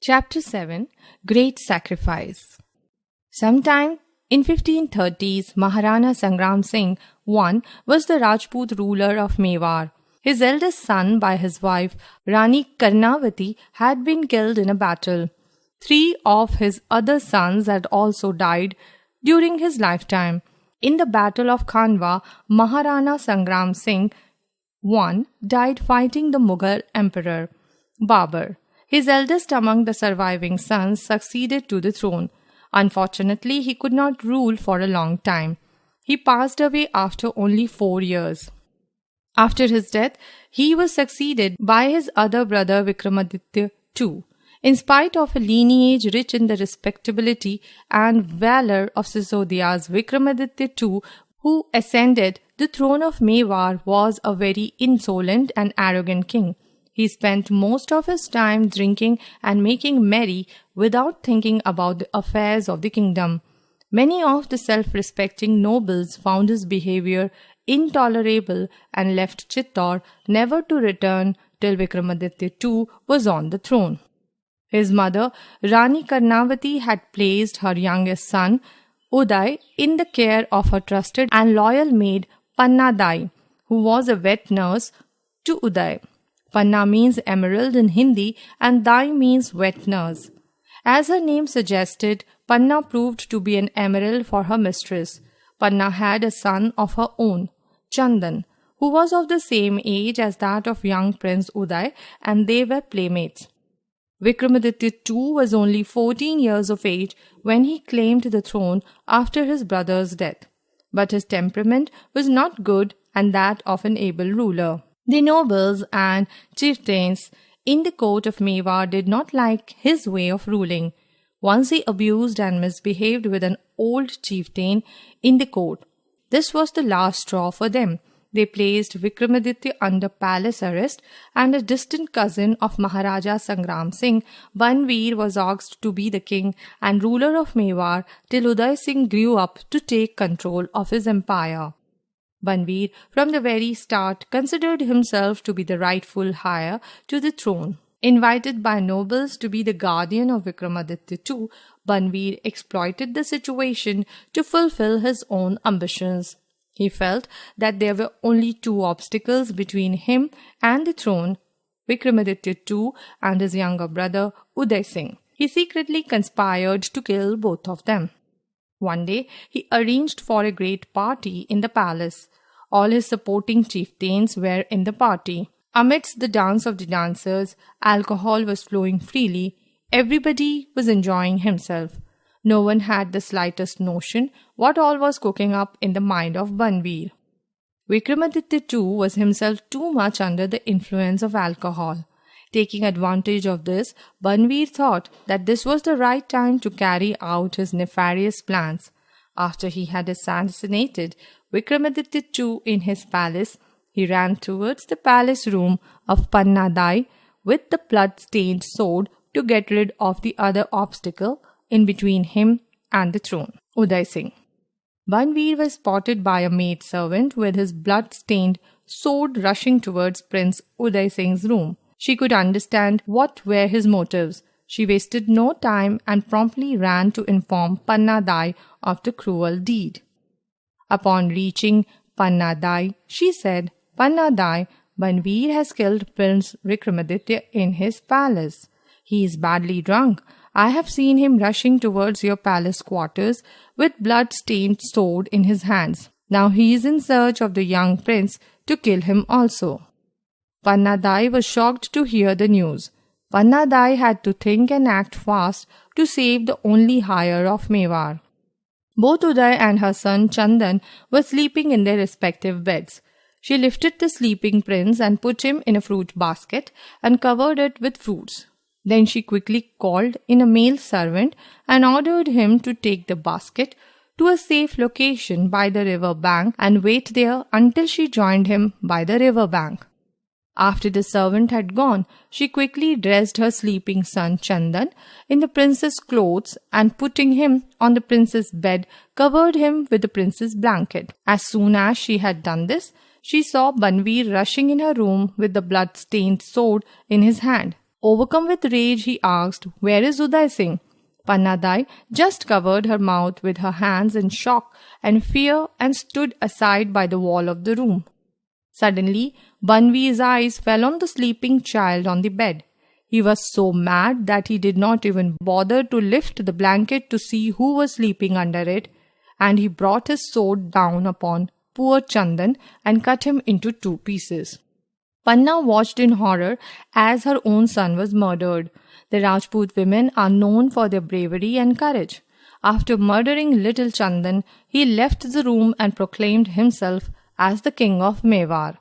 Chapter 7 Great Sacrifice. Sometime in 1530s, Maharana Sangram Singh I was the Rajput ruler of Mewar. His eldest son by his wife Rani Karnavati had been killed in a battle. 3 of his other sons had also died during his lifetime. In the Battle of Khanwa, Maharana Sangram Singh I died fighting the Mughal Emperor Babur. His eldest among the surviving sons succeeded to the throne. Unfortunately, he could not rule for a long time. He passed away after only 4 years. After his death, he was succeeded by his other brother Vikramaditya II. In spite of a lineage rich in the respectability and valor of Sisodiya's, Vikramaditya II, who ascended the throne of Mewar, was a very insolent and arrogant king. He spent most of his time drinking and making merry without thinking about the affairs of the kingdom. Many of the self-respecting nobles found his behavior intolerable and left Chittor never to return till Vikramaditya II was on the throne. His mother, Rani Karnavati, had placed her youngest son, Uday, in the care of her trusted and loyal maid, Panna Dai, who was a wet nurse to Uday. Panna means emerald in Hindi and Dai means wet nurse. As her name suggested, Panna proved to be an emerald for her mistress. Panna had a son of her own, Chandan, who was of the same age as that of young Prince Uday, and they were playmates. Vikramaditya II was only 14 years of age when he claimed the throne after his brother's death. But his temperament was not good and that of an able ruler. The nobles and chieftains in the court of Mewar did not like his way of ruling. Once he abused and misbehaved with an old chieftain in the court. This was the last straw for them. They placed Vikramaditya under palace arrest, and a distant cousin of Maharaja Sangram Singh, Banveer, was asked to be the king and ruler of Mewar till Uday Singh grew up to take control of his empire. Banveer, from the very start, considered himself to be the rightful heir to the throne. Invited by nobles to be the guardian of Vikramaditya II, Banveer exploited the situation to fulfill his own ambitions. He felt that there were only 2 obstacles between him and the throne, Vikramaditya II and his younger brother Uday Singh. He secretly conspired to kill both of them. One day, he arranged for a great party in the palace. All his supporting chieftains were in the party. Amidst the dance of the dancers, alcohol was flowing freely. Everybody was enjoying himself. No one had the slightest notion what all was cooking up in the mind of Banveer. Vikramaditya II was himself too much under the influence of alcohol. Taking advantage of this, Banveer thought that this was the right time to carry out his nefarious plans. After he had assassinated Vikramaditya II in his palace, he ran towards the palace room of Panna Dai with the blood-stained sword to get rid of the other obstacle in between him and the throne, Uday Singh. Banveer was spotted by a maidservant with his blood-stained sword rushing towards Prince Uday Singh's room. She could understand what were his motives. She wasted no time and promptly ran to inform Panna Dai of the cruel deed. Upon reaching Panna Dai, she said, "Panna Dai, Banveer has killed Prince Vikramaditya in his palace. He is badly drunk. I have seen him rushing towards your palace quarters with blood-stained sword in his hands. Now he is in search of the young prince to kill him also." Panna Dai was shocked to hear the news. Panna Dai had to think and act fast to save the only heir of Mewar. Both Uday and her son Chandan were sleeping in their respective beds. She lifted the sleeping prince and put him in a fruit basket and covered it with fruits. Then she quickly called in a male servant and ordered him to take the basket to a safe location by the river bank and wait there until she joined him by the river bank. After the servant had gone, she quickly dressed her sleeping son Chandan in the prince's clothes and putting him on the prince's bed, covered him with the prince's blanket. As soon as she had done this, she saw Banveer rushing in her room with the blood-stained sword in his hand. Overcome with rage, he asked, "Where is Uday Singh?" Panna Dai just covered her mouth with her hands in shock and fear and stood aside by the wall of the room. Suddenly, Banveer's eyes fell on the sleeping child on the bed. He was so mad that he did not even bother to lift the blanket to see who was sleeping under it, and he brought his sword down upon poor Chandan and cut him into 2 pieces. Panna watched in horror as her own son was murdered. The Rajput women are known for their bravery and courage. After murdering little Chandan, he left the room and proclaimed himself as the king of Mewar.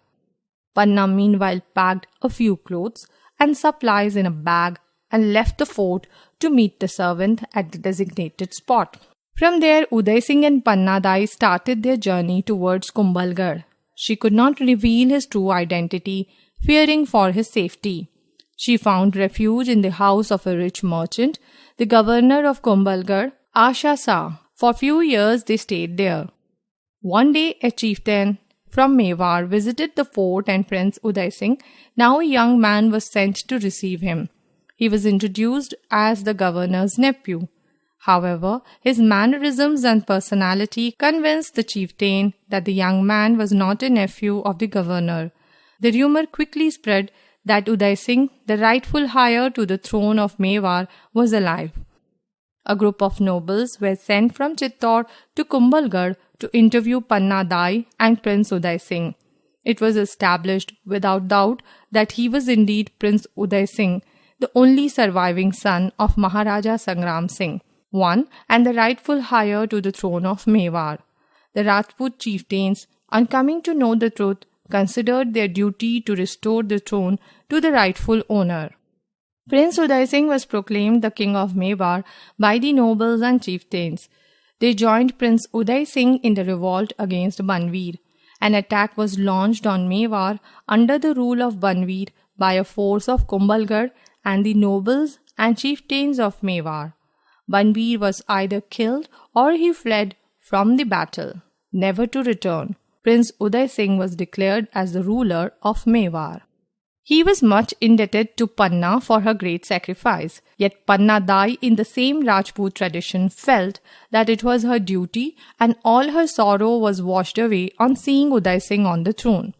Panna meanwhile packed a few clothes and supplies in a bag and left the fort to meet the servant at the designated spot. From there, Uday Singh and Panna Dai started their journey towards Kumbhalgarh. She could not reveal his true identity, fearing for his safety. She found refuge in the house of a rich merchant, the governor of Kumbhalgarh, Asha Shah. For few years they stayed there. One day a chieftain from Mewar visited the fort and Prince Uday Singh, now a young man, was sent to receive him. He was introduced as the governor's nephew. However, his mannerisms and personality convinced the chieftain that the young man was not a nephew of the governor. The rumor quickly spread that Uday Singh, the rightful heir to the throne of Mewar, was alive. A group of nobles were sent from Chittor to Kumbhalgarh to interview Panna Dai and Prince Uday Singh. It was established without doubt that he was indeed Prince Uday Singh, the only surviving son of Maharaja Sangram Singh I and the rightful heir to the throne of Mewar. The Rajput chieftains, on coming to know the truth, considered their duty to restore the throne to the rightful owner. Prince Uday Singh was proclaimed the king of Mewar by the nobles and chieftains. They joined Prince Uday Singh in the revolt against Banveer. An attack was launched on Mewar under the rule of Banveer by a force of Kumbhalgarh and the nobles and chieftains of Mewar. Banveer was either killed or he fled from the battle, never to return. Prince Uday Singh was declared as the ruler of Mewar. He was much indebted to Panna for her great sacrifice, yet Panna Dai, in the same Rajput tradition, felt that it was her duty and all her sorrow was washed away on seeing Uday Singh on the throne.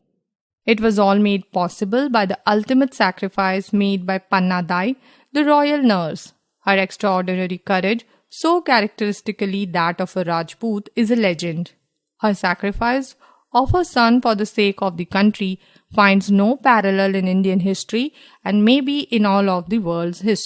It was all made possible by the ultimate sacrifice made by Panna Dai, the royal nurse. Her extraordinary courage, so characteristically that of a Rajput, is a legend. Her sacrifice of her son for the sake of the country finds no parallel in Indian history and maybe in all of the world's history.